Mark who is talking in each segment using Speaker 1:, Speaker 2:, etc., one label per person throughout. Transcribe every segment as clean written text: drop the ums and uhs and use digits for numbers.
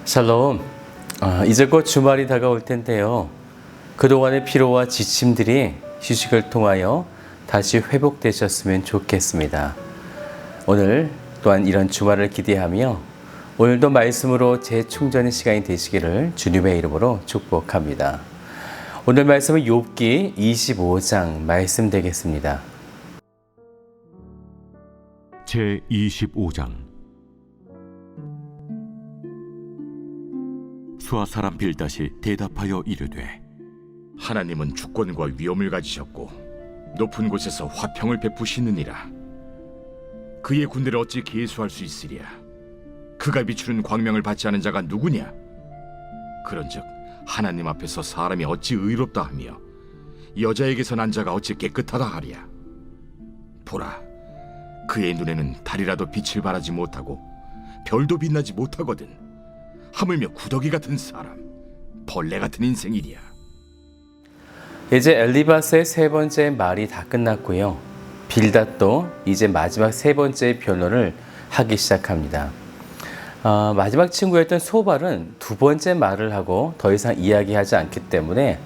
Speaker 1: 샬롬. 이제 곧 주말이 다가올 텐데요. 그동안의 피로와 지침들이 휴식을 통하여 다시 회복되셨으면 좋겠습니다. 오늘 또한 이런 주말을 기대하며 오늘도 말씀으로 재충전의 시간이 되시기를 주님의 이름으로 축복합니다. 오늘 말씀은 욥기 25장 말씀 되겠습니다.
Speaker 2: 제 25장. 수아 사람 빌닷이 대답하여 이르되,
Speaker 3: 하나님은 주권과 위엄을 가지셨고 높은 곳에서 화평을 베푸시느니라. 그의 군대를 어찌 계수할 수 있으랴? 그가 비추는 광명을 받지 않은 자가 누구냐? 그런즉 하나님 앞에서 사람이 어찌 의롭다 하며 여자에게서 난 자가 어찌 깨끗하다 하랴? 보라, 그의 눈에는 달이라도 빛을 발하지 못하고 별도 빛나지 못하거든. 하물며 구더기 같은 사람, 벌레 같은 인생이랴.
Speaker 1: 이제 엘리바스의 세 번째 말이 다 끝났고요. 빌닷도 이제 마지막 세 번째 변론을 하기 시작합니다. 마지막 친구였던 소발은 두 번째 말을 하고 더 이상 이야기하지 않기 때문에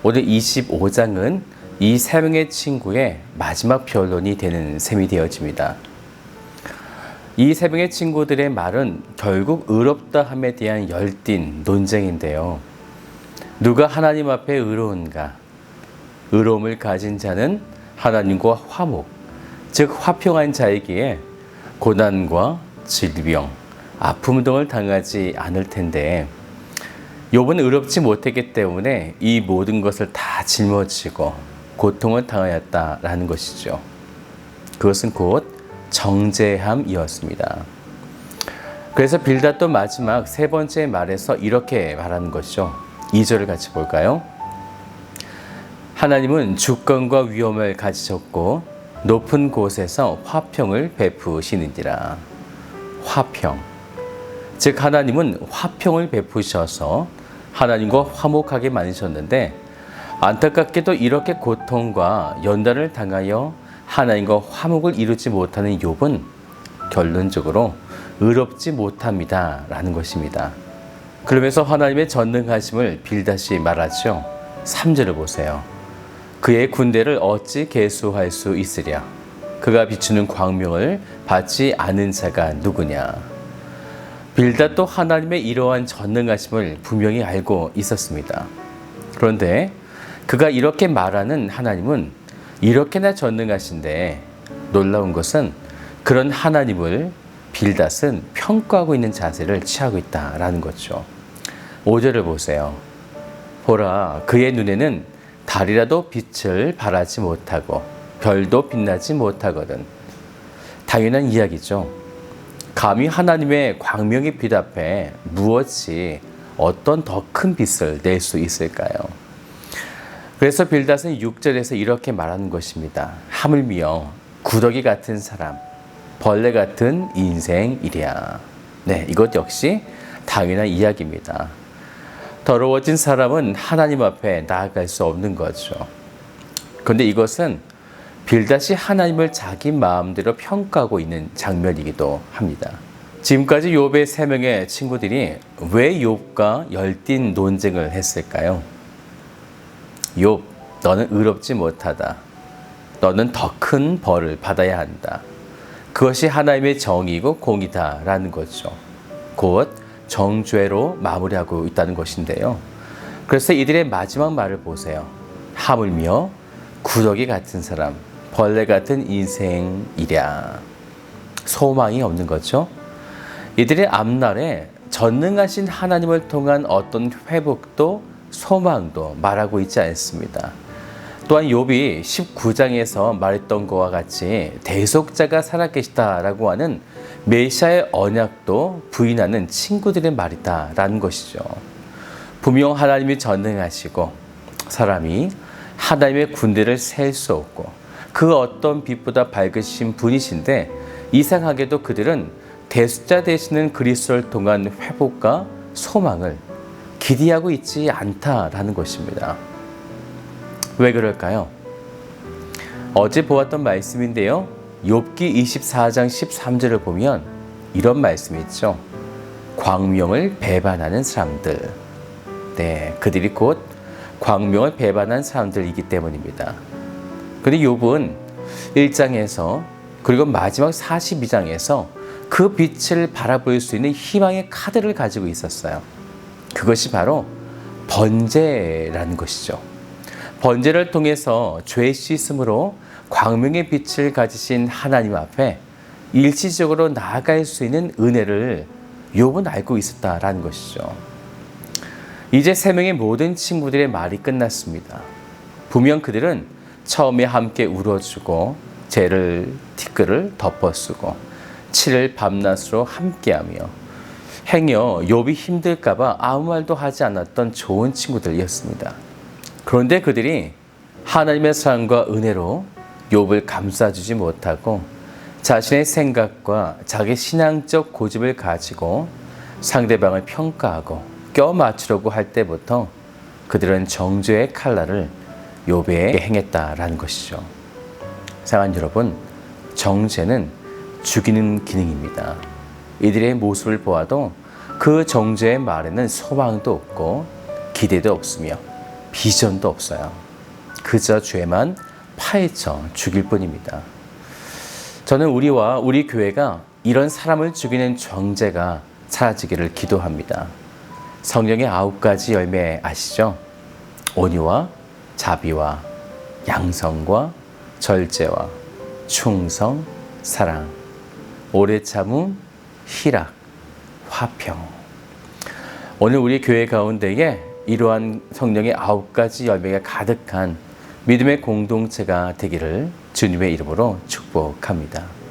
Speaker 1: 오늘 25장은 이 세 명의 친구의 마지막 변론이 되는 셈이 되어집니다. 이 세 명의 친구들의 말은 결국 의롭다함에 대한 열띤 논쟁인데요. 누가 하나님 앞에 의로운가? 의로움을 가진 자는 하나님과 화목, 즉 화평한 자이기에 고난과 질병, 아픔 등을 당하지 않을 텐데, 욥은 의롭지 못했기 때문에 이 모든 것을 다 짊어지고 고통을 당하였다라는 것이죠. 그것은 곧 정죄함이었습니다. 그래서 빌닷도 마지막 세 번째 말에서 이렇게 말하는 것이죠. 2절을 같이 볼까요? 하나님은 주권과 위엄을 가지셨고 높은 곳에서 화평을 베푸시느니라. 화평, 즉 하나님은 화평을 베푸셔서 하나님과 화목하게 만드셨는데, 안타깝게도 이렇게 고통과 연단을 당하여 하나님과 화목을 이루지 못하는 욥은 결론적으로 의롭지 못합니다 라는 것입니다. 그러면서 하나님의 전능하심을 빌닷이 말하죠. 3절을 보세요. 그의 군대를 어찌 계수할 수 있으랴? 그가 비추는 광명을 받지 않은 자가 누구냐? 빌닷도 하나님의 이러한 전능하심을 분명히 알고 있었습니다. 그런데 그가 이렇게 말하는 하나님은 이렇게나 전능하신데, 놀라운 것은 그런 하나님을 빌닷은 평가하고 있는 자세를 취하고 있다라는 거죠. 5절을 보세요. 보라, 그의 눈에는 달이라도 빛을 발하지 못하고 별도 빛나지 못하거든. 당연한 이야기죠. 감히 하나님의 광명의 빛 앞에 무엇이 어떤 더 큰 빛을 낼 수 있을까요? 그래서 빌닷은 6절에서 이렇게 말하는 것입니다. 하물며 구더기 같은 사람, 벌레 같은 인생이랴. 네, 이것 역시 당연한 이야기입니다. 더러워진 사람은 하나님 앞에 나아갈 수 없는 거죠. 그런데 이것은 빌닷이 하나님을 자기 마음대로 평가하고 있는 장면이기도 합니다. 지금까지 욥의 세 명의 친구들이 왜 욥과 열띤 논쟁을 했을까요? 욥, 너는 의롭지 못하다. 너는 더 큰 벌을 받아야 한다. 그것이 하나님의 정의고 공이다 라는 거죠. 곧 정죄로 마무리하고 있다는 것인데요. 그래서 이들의 마지막 말을 보세요. 하물며 구더기 같은 사람, 벌레 같은 인생이랴. 소망이 없는 거죠. 이들의 앞날에 전능하신 하나님을 통한 어떤 회복도 소망도 말하고 있지 않습니다. 또한 욥이 19장에서 말했던 것과 같이 대속자가 살아계시다라고 하는 메시아의 언약도 부인하는 친구들의 말이다라는 것이죠. 분명 하나님이 전능하시고 사람이 하나님의 군대를 셀 수 없고 그 어떤 빛보다 밝으신 분이신데, 이상하게도 그들은 대속자 되시는 그리스도를 통한 회복과 소망을 기대하고 있지 않다라는 것입니다. 왜 그럴까요? 어제 보았던 말씀인데요. 욥기 24장 13절을 보면 이런 말씀이 있죠. 광명을 배반하는 사람들. 네, 그들이 곧 광명을 배반한 사람들이기 때문입니다. 근데 욥은 1장에서 그리고 마지막 42장에서 그 빛을 바라볼 수 있는 희망의 카드를 가지고 있었어요. 그것이 바로 번제라는 것이죠. 번제를 통해서 죄 씻음으로 광명의 빛을 가지신 하나님 앞에 일시적으로 나아갈 수 있는 은혜를 욥은 알고 있었다라는 것이죠. 이제 세 명의 모든 친구들의 말이 끝났습니다. 분명 그들은 처음에 함께 울어주고 죄를 티끌을 덮어쓰고 7일 밤낮으로 함께하며 행여 욥이 힘들까봐 아무 말도 하지 않았던 좋은 친구들이었습니다. 그런데 그들이 하나님의 사랑과 은혜로 욥을 감싸주지 못하고 자신의 생각과 자기 신앙적 고집을 가지고 상대방을 평가하고 껴맞추려고 할 때부터 그들은 정죄의 칼날을 욥에게 행했다라는 것이죠. 사랑하는 여러분, 정죄는 죽이는 기능입니다. 이들의 모습을 보아도 그 정죄의 말에는 소망도 없고 기대도 없으며 비전도 없어요. 그저 죄만 파헤쳐 죽일 뿐입니다. 저는 우리와 우리 교회가 이런 사람을 죽이는 정죄가 사라지기를 기도합니다. 성령의 9가지 열매 아시죠? 온유와 자비와 양성과 절제와 충성, 사랑, 오래 참음, 희락, 화평. 오늘 우리 교회 가운데에 이러한 성령의 9가지 열매가 가득한 믿음의 공동체가 되기를 주님의 이름으로 축복합니다.